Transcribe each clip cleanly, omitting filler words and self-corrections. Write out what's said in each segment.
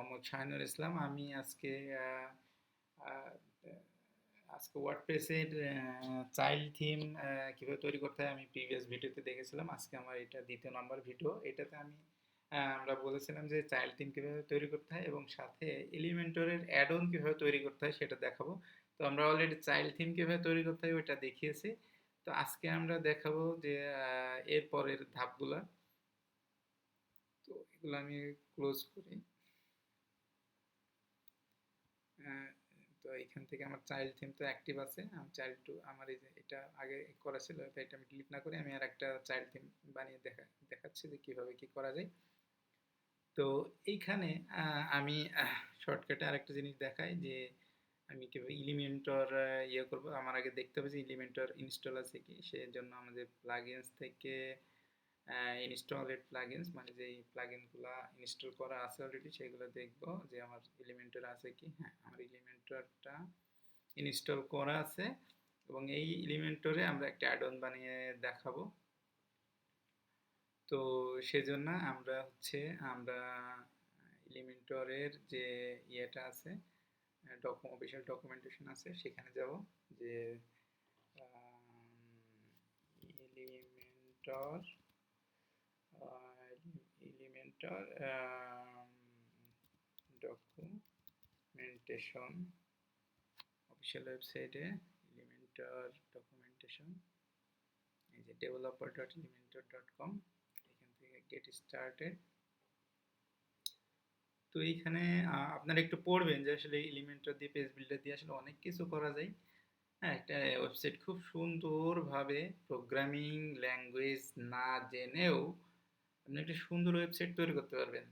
মোহাম্মদ শাহিনুর ইসলাম। আমি আজকে আহ, আজকে ওয়ার্ডপ্রেসের চাইল্ড থিম কীভাবে তৈরি করতে হয় আমি প্রিভিয়াস ভিডিওতে দেখেছিলাম। আজকে আমার এটা দ্বিতীয় নম্বর ভিডিও। এটাতে আমরা বলেছিলাম যে চাইল্ড থিম কীভাবে তৈরি করতে হয় এবং সাথে এলিমেন্টরের অ্যাড অন কীভাবে তৈরি করতে হয় সেটা দেখাবো। তো আমরা অলরেডি চাইল্ড থিম কীভাবে তৈরি করতে হয় ওইটা দেখিয়েছি। তো আজকে আমরা দেখাবো যে এর পরের ধাপগুলা। তো এগুলো আমি ক্লোজ করি। তো এখান থেকে আমার চাইল্ড থিম তো অ্যাক্টিভ আছে। আমি চাইল্ড টু আমার এই যে এটা আগে করা ছিল, তো এটা আমি ডিলিট না করে আমি আর একটা চাইল্ড থিম বানিয়ে দেখাচ্ছি যে কীভাবে কী করা যায়। তো এইখানে আমি শর্টকাটে আরেকটা জিনিস দেখাই যে আমি কীভাবে এলিমেন্টর ইয়ে করবো। আমার আগে দেখতে হবে যে এলিমেন্টর ইনস্টল আছে কি। সেই জন্য আমাদের প্লাগইনস থেকে ইনস্টলেড প্লাগইনস মানে যেই প্লাগইনগুলো ইনস্টল করা আছে অলরেডি সেগুলো দেখব যে আমার এলিমেন্টর আছে কি। হ্যাঁ, আমার এলিমেন্টরটা ইনস্টল করা আছে এবং এই এলিমেন্টরে আমরা একটা অ্যাড-অন বানিয়ে দেখাবো। তো সেজন্য আমরা এলিমেন্টরের যে ইয়েটা আছে, অফিসিয়াল ডকুমেন্টেশন আছে, সেখানে যাব যে এলিমেন্টর ডকুমেন্টেশন অফিসিয়াল ওয়েবসাইটে এলিমেন্টর ডকুমেন্টেশন, এই যে developer.elementor.com, এখান থেকে গেট স্টার্টেড। তো এইখানে আপনারা একটু পড়বেন যে আসলে এলিমেন্টর দিয়ে পেজ বিল্ডার দিয়ে আসলে অনেক কিছু করা যায়। হ্যাঁ, একটা ওয়েবসাইট খুব সুন্দরভাবে প্রোগ্রামিং ল্যাঙ্গুয়েজ না জেনেও আপনি একটা সুন্দর ওয়েবসাইট তৈরি করতে পারবেন।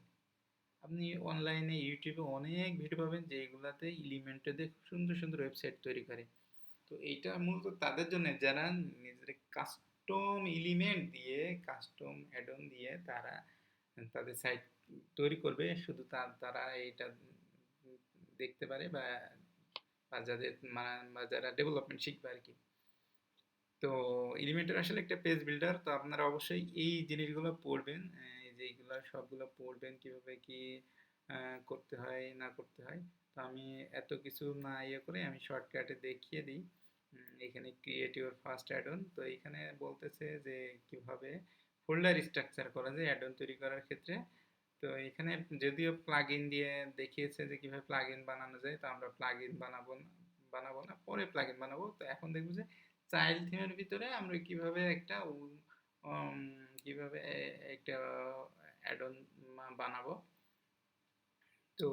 আপনি অনলাইনে ইউটিউবে অনেক ভিডিও পাবেন যেগুলাতে এলিমেন্টর দিয়ে খুব সুন্দর সুন্দর ওয়েবসাইট তৈরি করে। তো এইটা মূলত তাদের জন্য যারা নিজেদের কাস্টম এলিমেন্ট দিয়ে কাস্টম অ্যাড-অন দিয়ে তারা তাদের সাইট তৈরি করবে। শুধু তারা এটা দেখতে পারে বা যারা ডেভেলপমেন্ট শিখবে আর কি। তো এলিমেন্টর আসলে একটা পেজ বিল্ডার। তো আপনারা অবশ্যই এই জিনিসগুলো পড়বেন, এই যে এইগুলো সবগুলো পড়বেন কিভাবে কি করতে হয় না করতে হয়। তো আমি এত কিছু না ইয়ে করে আমি শর্টকাটে দেখিয়ে দিই। এখানে ক্রিয়েট ইউর ফার্স্ট অ্যাড-অন। তো এখানে বলতেছে যে কিভাবে ফোল্ডার স্ট্রাকচার করা যায় অ্যাড-অন তৈরি করার ক্ষেত্রে। তো এখানে যদিও প্লাগইন দিয়ে দেখিয়েছে যে কিভাবে প্লাগইন বানানো যায়, তো আমরা প্লাগইন বানাবো না, পরে প্লাগইন বানাবো। তো এখন দেখবো যে চাইল্ড থিমের ভিতরে আমরা কিভাবে একটা অ্যাড-অন বানাবো। তো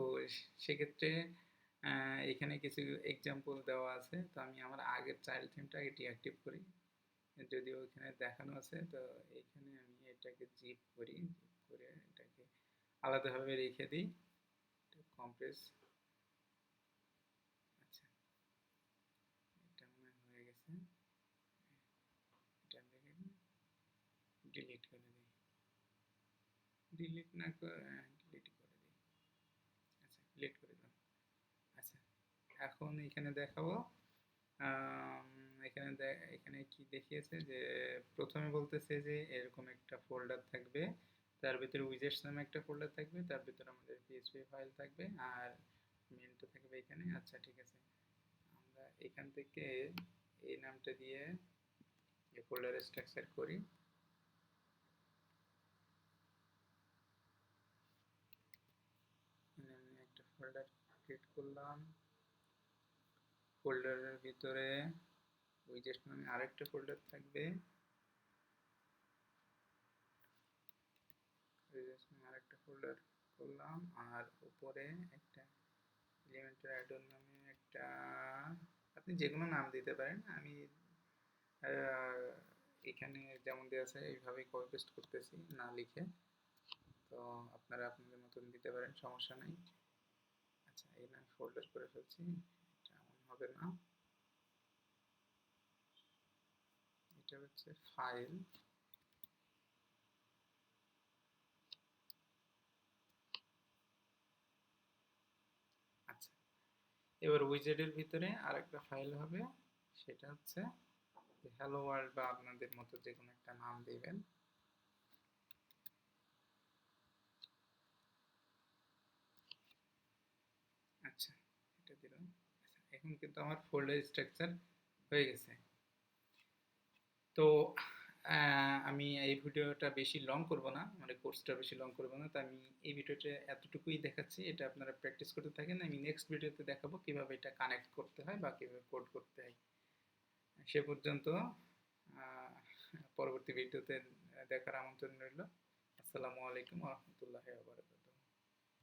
সেক্ষেত্রে এখানে কিছু এক্সাম্পল দেওয়া আছে। তো আমি আমার আগের চাইল্ড থিমটা আগে ডিঅ্যাক্টিভ করি, যদিও এখানে দেখানো আছে। তো এখানে আমি এটাকে জিপ করি, জিপ করে এটাকে আলাদাভাবে রেখে দিই, কম্প্রেস। আচ্ছা, এটা মনে হয়ে গেছে। এটা আমি ডিলিট করে দিই, ডিলিট না করে ডিলিট করে দিই। আচ্ছা, ডিলিট করে দিলাম। আচ্ছা, এখন এখানে দেখাবো। এখানে কি দেখিয়েছে যে প্রথমে বলতেছে যে এরকম একটা ফোল্ডার থাকবে, তার ভিতরে উইজেটস নামে একটা ফোল্ডার থাকবে, তার ভিতরে আমাদের পিএইচপি ফাইল থাকবে আর মেনটা থাকবে এখানে। আচ্ছা, ঠিক আছে, আমরা এখান থেকে এই নামটা দিয়ে এই ফোল্ডারের স্ট্রাকচার করি। আমি একটা ফোল্ডার ক্রিয়েট করলাম, ফোল্ডারের ভিতরে উইজেট নামে আরেকটা ফোল্ডার থাকবে, আরেকটা ফোল্ডার করলাম, আর উপরে একটা এলিমেন্টর অ্যাড-অন নামে একটা, আপনি যে কোনো নাম দিতে পারেন। আমি এখানে যেমন দেওয়া আছে এইভাবেই কপি পেস্ট করতেছি না লিখে। তো আপনারা আপনাদের মতন দিতে পারেন, সমস্যা নাই। আচ্ছা, এই না ফোল্ডার করে ফেলছি, এটা এমন হবে না, এটা হচ্ছে ফাইল। আচ্ছা, এবার উইজেটের ভিতরে আরেকটা ফাইল হবে, সেটা হচ্ছে হ্যালো ওয়ার্ল্ড বা আপনাদের মতো যে কোনো একটা নাম দিবেন। দিলাম। এখন কিন্তু আমার ফোল্ডার স্ট্রাকচার হয়ে গেছে। তো আমি এই ভিডিওটা বেশি লং করব না, মানে কোর্সটা বেশি লং করব না, তো আমি এই ভিডিওতে এতটুকুই দেখাচ্ছি। এটা আপনারা প্র্যাকটিস করতে থাকেন, আমি নেক্সট ভিডিওতে দেখাবো কিভাবে এটা কানেক্ট করতে হয় বা কিভাবে কোড করতে হয়। সে পর্যন্ত পরবর্তী ভিডিওতে দেখার আমন্ত্রণ রইল। আসসালামু আলাইকুম ওয়া রাহমাতুল্লাহি ওয়া বারাকাতুহু।